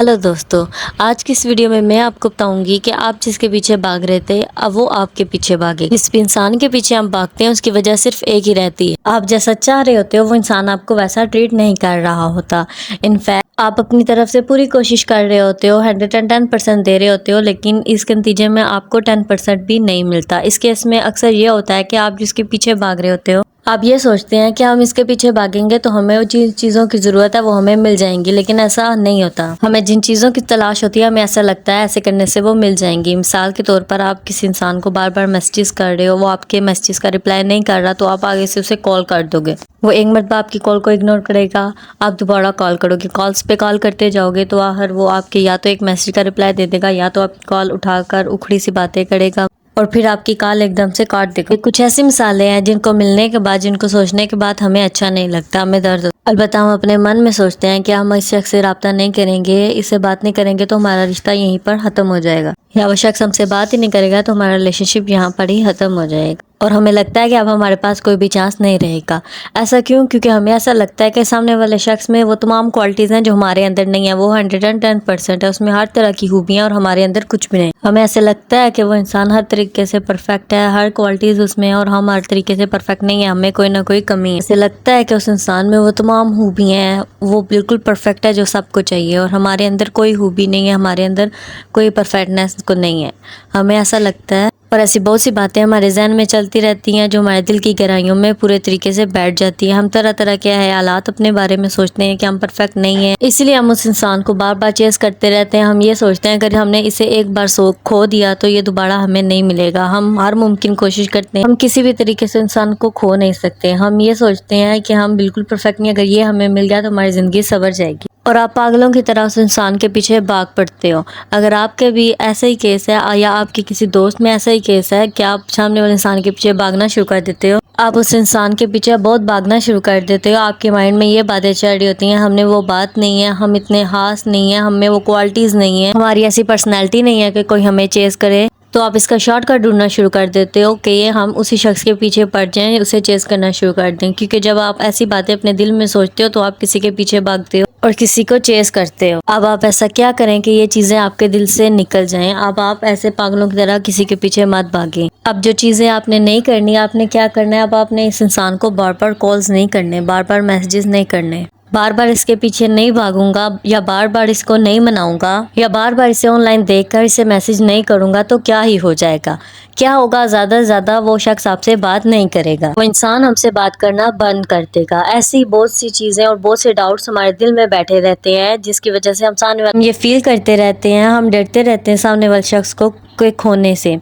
Hello दोस्तों, आज की इस वीडियो में मैं आपको बताऊंगी कि आप जिसके पीछे भाग रहे थे अब वो आपके पीछे भागे। जिस भी इंसान के पीछे हम भागते हैं उसकी वजह सिर्फ एक ही रहती है, आप जैसा चाह रहे होते हो वो इंसान आपको वैसा ट्रीट नहीं कर रहा होता। इनफैक्ट आप अपनी तरफ से पूरी कोशिश कर रहे होते हो, 110% दे रहे होते हो, लेकिन इसके नतीजे में आपको 10% भी नहीं मिलता। इस केस में अक्सर ये होता है कि आप जिसके पीछे भाग रहे होते हो आप ये सोचते हैं कि हम इसके पीछे भागेंगे तो हमें वो चीज़ों की ज़रूरत है वो हमें मिल जाएंगी, लेकिन ऐसा नहीं होता। हमें जिन चीज़ों की तलाश होती है हमें ऐसा लगता है ऐसे करने से वो मिल जाएंगी। मिसाल के तौर पर आप किसी इंसान को बार बार मैसेजेस कर रहे हो, वो आपके मैसेजेस का रिप्लाई नहीं कर रहा तो आप आगे से उसे कॉल कर दोगे। वो एक मरतबा आपकी कॉल को इग्नोर करेगा, आप दोबारा कॉल करोगे, कॉल्स पे कॉल करते जाओगे तो आखिर वो आपके या तो एक मैसेज का रिप्लाई दे देगा या तो आपकी कॉल उठाकर उखड़ी सी बातें करेगा और फिर आपकी कॉल एकदम से काट देगा। कुछ ऐसी मिसालें हैं जिनको मिलने के बाद, जिनको सोचने के बाद हमें अच्छा नहीं लगता, हमें दर्द होता है। अलबत्ता हम अपने मन में सोचते हैं कि हम इस शख्स से रब्ता नहीं करेंगे, इससे बात नहीं करेंगे तो हमारा रिश्ता यहीं पर ख़त्म हो जाएगा, या वो शख्स हमसे बात ही नहीं करेगा तो हमारा रिलेशनशिप यहाँ पर ही ख़त्म हो जाएगा और हमें लगता है कि अब हमारे पास कोई भी चांस नहीं रहेगा। ऐसा क्यों? क्योंकि हमें ऐसा लगता है कि सामने वाले शख्स में वो तमाम क्वालिटीज़ हैं जो हमारे अंदर नहीं है। वो 110% है, उसमें हर तरह की खूबियाँ और हमारे अंदर कुछ भी नहीं। हमें ऐसे लगता है कि वो इंसान हर तरीके से परफेक्ट है, हर क्वालिटीज़ उसमें है और हम हर तरीके से परफेक्ट नहीं है, हमें कोई ना कोई कमी है। ऐसे लगता है कि उस इंसान में वो तमाम खूबियाँ हैं, वो बिल्कुल परफेक्ट है जो सबको चाहिए, और हमारे अंदर कोई खूबी नहीं है, हमारे अंदर कोई परफेक्टनेस को नहीं है। हमें ऐसा लगता है और ऐसी बहुत सी बातें हमारे जहन में चलती रहती हैं जो हमारे दिल की गहराइयों में पूरे तरीके से बैठ जाती है। हम तरह तरह के ख्यालात अपने बारे में सोचते हैं कि हम परफेक्ट नहीं हैं, इसलिए हम उस इंसान को बार बार चेस करते रहते हैं। हम ये सोचते हैं अगर हमने इसे एक बार खो दिया तो ये दोबारा हमें नहीं मिलेगा। हम हर मुमकिन कोशिश करते हैं, हम किसी भी तरीके से इंसान को खो नहीं सकते। हम ये सोचते हैं कि हम बिल्कुल परफेक्ट नहीं, अगर ये हमें मिल गया तो हमारी ज़िंदगी संवर जाएगी, और आप पागलों की तरह उस इंसान के पीछे भाग पड़ते हो। अगर आपके भी ऐसा ही केस है या आपके किसी दोस्त में ऐसा ही केस है कि आप सामने वाले इंसान के पीछे भागना शुरू कर देते हो, आप उस इंसान के पीछे बहुत भागना शुरू कर देते हो, आपके माइंड में ये बातें चल रही होती हैं, हमने वो बात नहीं है, हम इतने खास नहीं है, हमें वो क्वालिटीज़ नहीं है, हमारी ऐसी पर्सनैलिटी नहीं है कि कोई हमें चेस करे, तो आप इसका शॉर्टकट ढूंढना शुरू कर देते हो कि ये हम उसी शख्स के पीछे पड़ जाएं, उसे चेस करना शुरू कर दें। क्योंकि जब आप ऐसी बातें अपने दिल में सोचते हो तो आप किसी के पीछे भागते हो और किसी को चेस करते हो। अब आप ऐसा क्या करें कि ये चीज़ें आपके दिल से निकल जाएं। अब आप ऐसे पागलों की तरह किसी के पीछे मत भागें। अब जो चीज़ें आपने नहीं करनी, आपने क्या करना है, अब आपने इस इंसान को बार बार कॉल्स नहीं करने, बार बार मैसेजेस नहीं करने, बार बार इसके पीछे नहीं भागूंगा, या बार बार इसको नहीं मनाऊंगा, या बार बार इसे ऑनलाइन देखकर इसे मैसेज नहीं करूंगा तो क्या ही हो जाएगा, क्या होगा, ज़्यादा से ज़्यादा वो शख्स आपसे बात नहीं करेगा, वो इंसान हमसे बात करना बंद कर देगा। ऐसी बहुत सी चीज़ें और बहुत से डाउट्स हमारे दिल में बैठे रहते हैं जिसकी वजह से हम ये फील करते रहते हैं, हम डरते रहते हैं सामने वाले शख्स को खोने से।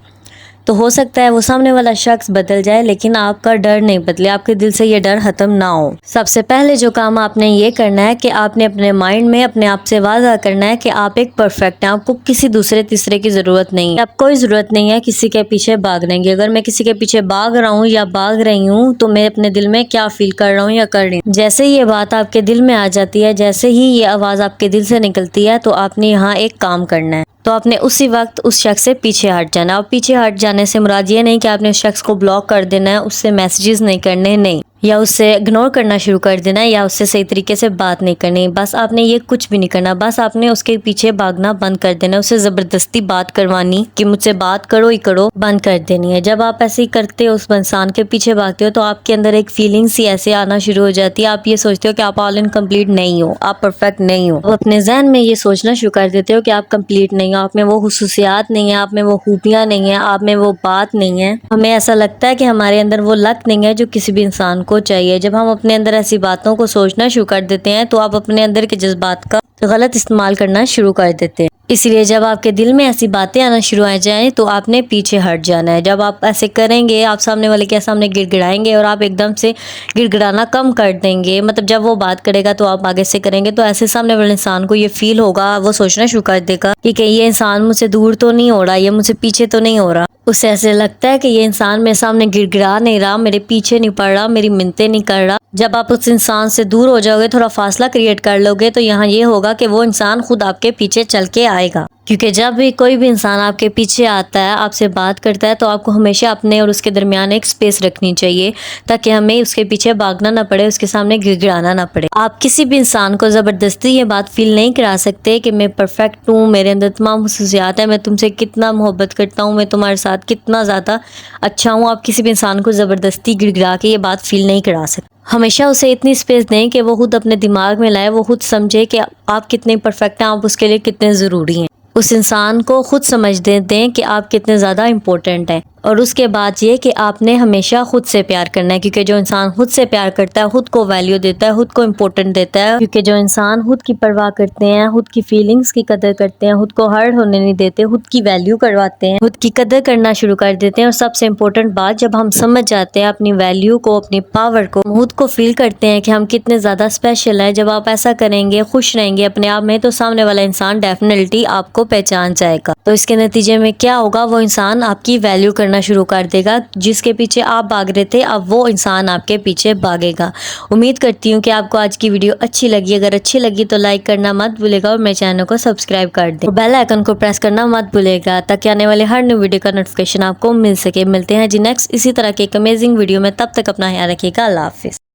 तो हो सकता है वो सामने वाला शख्स बदल जाए लेकिन आपका डर नहीं बदले, आपके दिल से ये डर खत्म ना हो। सबसे पहले जो काम आपने ये करना है कि आपने अपने माइंड में अपने आप से वादा करना है कि आप एक परफेक्ट हैं, आपको किसी दूसरे तीसरे की ज़रूरत नहीं है, आपको कोई ज़रूरत नहीं है किसी के पीछे भागने की। अगर मैं किसी के पीछे भाग रहा हूँ या भाग रही हूँ तो मैं अपने दिल में क्या फील कर रहा हूँ या कर रही हूँ। जैसे ही ये बात आपके दिल में आ जाती है, जैसे ही ये आवाज़ आपके दिल से निकलती है, तो आपने यहाँ एक काम करना है, तो आपने उसी वक्त उस शख्स से पीछे हट जाना। और पीछे हट जाने से मुराद ये नहीं कि आपने उस शख्स को ब्लॉक कर देना है, उससे मैसेजेस नहीं करने, नहीं, या उससे इग्नोर करना शुरू कर देना है, या उससे सही तरीके से बात नहीं करनी। बस आपने ये कुछ भी नहीं करना, बस आपने उसके पीछे भागना बंद कर देना, उससे ज़बरदस्ती बात करवानी कि मुझसे बात करो ही करो बंद कर देनी है। जब आप ऐसे ही करते हो, उस इंसान के पीछे भागते हो, तो आपके अंदर एक फीलिंग्स ही ऐसे आना शुरू हो जाती है। आप ये सोचते हो कि आप ऑल इनकम्प्लीट नहीं हो, आप परफेक्ट नहीं हो। आप अपने जहन में ये सोचना शुरू कर देते हो कि आप कंप्लीट नहीं हो, आप में वो खुसूसियात नहीं है, आप में वो खूबियाँ नहीं है, आप में वो बात नहीं है। हमें ऐसा लगता है कि हमारे अंदर वो लक नहीं है जो किसी भी इंसान को चाहिए। जब हम अपने अंदर ऐसी बातों को सोचना शुरू कर देते हैं तो आप अपने अंदर के जज्बात का गलत इस्तेमाल करना शुरू कर देते हैं। इसलिए जब आपके दिल में ऐसी बातें आना शुरू आ जाएं तो आपने पीछे हट जाना है। जब आप ऐसे करेंगे, आप सामने वाले के सामने गिड़गिड़ाएंगे और आप एकदम से गिड़गिड़ाना कम कर देंगे, मतलब जब वो बात करेगा तो आप आगे से करेंगे, तो ऐसे सामने वाले इंसान को ये फील होगा, वो सोचना शुरू कर देगा कि ये इंसान मुझसे दूर तो नहीं हो रहा, ये मुझसे पीछे तो नहीं हो रहा। उसे ऐसे लगता है कि ये इंसान मेरे सामने गिड़गिड़ा नहीं रहा, मेरे पीछे नहीं पड़ रहा, मेरी मिन्नतें नहीं कर रहा। जब आप उस इंसान से दूर हो जाओगे, थोड़ा फासला क्रिएट कर लोगे, तो यहाँ ये होगा कि वो इंसान खुद आपके पीछे चल के आएगा। کیونکہ جب بھی کوئی بھی انسان آپ کے پیچھے آتا ہے، آپ سے بات کرتا ہے، تو آپ کو ہمیشہ اپنے اور اس کے درمیان ایک سپیس رکھنی چاہیے تاکہ ہمیں اس کے پیچھے بھاگنا نہ پڑے، اس کے سامنے گڑ گڑانا نہ پڑے۔ آپ کسی بھی انسان کو زبردستی یہ بات فیل نہیں کرا سکتے کہ میں پرفیکٹ ہوں، میرے اندر تمام خصوصیات ہیں، میں تم سے کتنا محبت کرتا ہوں، میں تمہارے ساتھ کتنا زیادہ اچھا ہوں۔ آپ کسی بھی انسان کو زبردستی گڑ گڑا کے یہ بات فیل نہیں کرا سکتے۔ ہمیشہ اسے اتنی سپیس دیں کہ وہ خود اپنے دماغ میں لائے، وہ خود سمجھے کہ آپ کتنے پرفیکٹ ہیں، آپ اس کے لیے کتنے ضروری ہیں۔ اس انسان کو خود سمجھ دیں کہ آپ کتنے زیادہ امپورٹنٹ ہیں۔ اور اس کے بعد یہ کہ آپ نے ہمیشہ خود سے پیار کرنا ہے، کیونکہ جو انسان خود سے پیار کرتا ہے، خود کو ویلیو دیتا ہے، خود کو امپورٹنٹ دیتا ہے، کیونکہ جو انسان خود کی پرواہ کرتے ہیں، خود کی فیلنگز کی قدر کرتے ہیں، خود کو ہرٹ ہونے نہیں دیتے، خود کی ویلیو کرواتے ہیں، خود کی قدر کرنا شروع کر دیتے ہیں۔ اور سب سے امپورٹنٹ بات، جب ہم سمجھ جاتے ہیں اپنی ویلیو کو، اپنی پاور کو، خود کو فیل کرتے ہیں کہ ہم کتنے زیادہ اسپیشل ہیں، جب آپ ایسا کریں گے، خوش رہیں گے اپنے آپ میں، تو سامنے والا انسان ڈیفینیٹلی آپ کو پہچان جائے گا۔ تو اس کے نتیجے میں کیا ہوگا، وہ انسان آپ کی ویلیو کرنا شروع کر دے گا۔ جس کے پیچھے آپ بھاگ رہے تھے، اب وہ انسان آپ کے پیچھے بھاگے گا۔ امید کرتی ہوں کہ آپ کو آج کی ویڈیو اچھی لگی۔ اگر اچھی لگی تو لائک کرنا مت بھولے گا اور میرے چینل کو سبسکرائب کر دیں، اور بیل آئیکن کو پریس کرنا مت بھولے گا تاکہ آنے والے ہر نیو ویڈیو کا نوٹیفیکیشن آپ کو مل سکے۔ ملتے ہیں جی نیکسٹ اسی طرح کے ایک امیزنگ ویڈیو میں، تب تک اپنا خیال رکھیے گا۔ اللہ حافظ۔